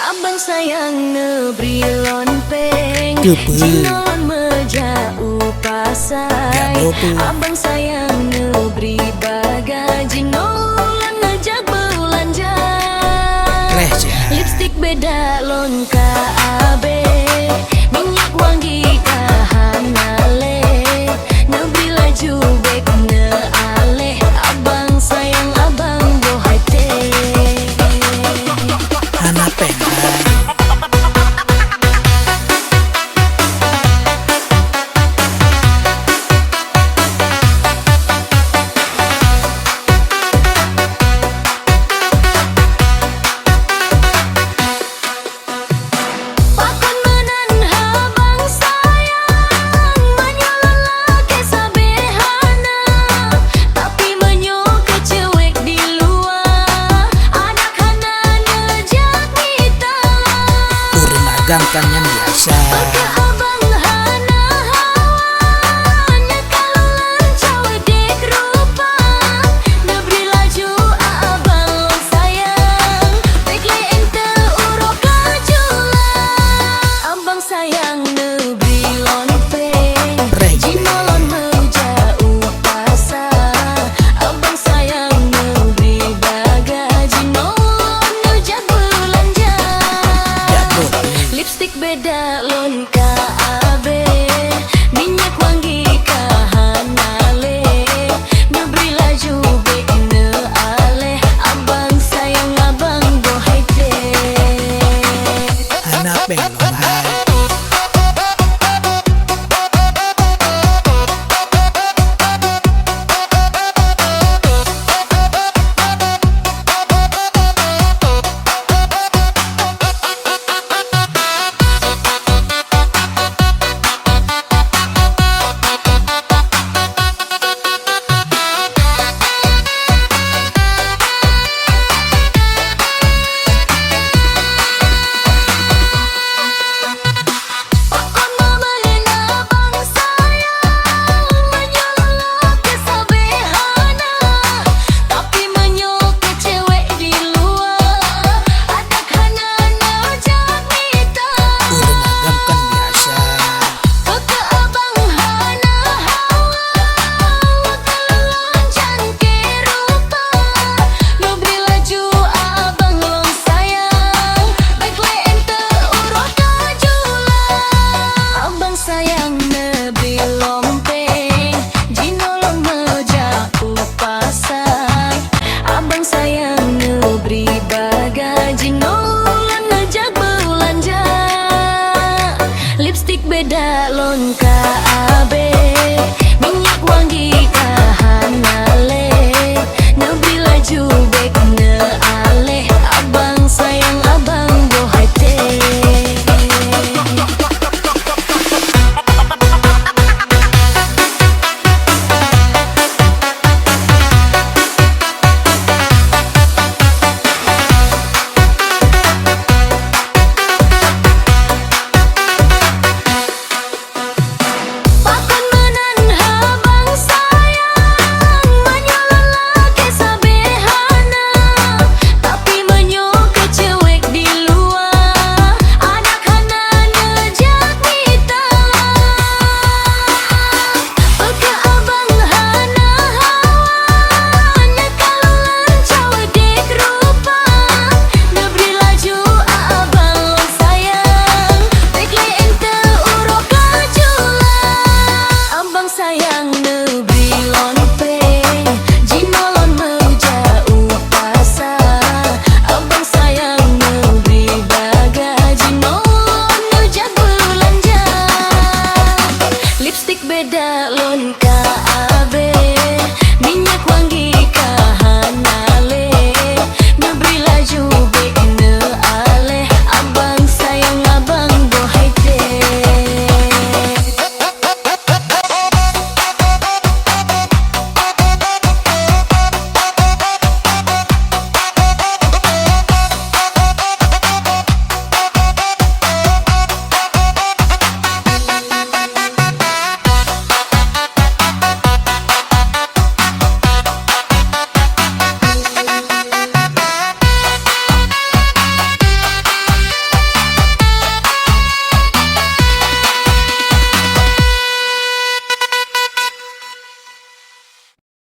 Abang sayang nebri lompeng Jinon mejau pasai Abang sayang nebri baga Jinon ngejak belanja Lipstick beda lonka abe Minyak wangi kahanale Nebri laju bek ne ale Abang sayang abang bohai teh Anak pengen gangkannya biasa. Beda lon ka abe minyak wangi kahanale nebri laju bek ne ale abang sayang abang bohai teh anak pengen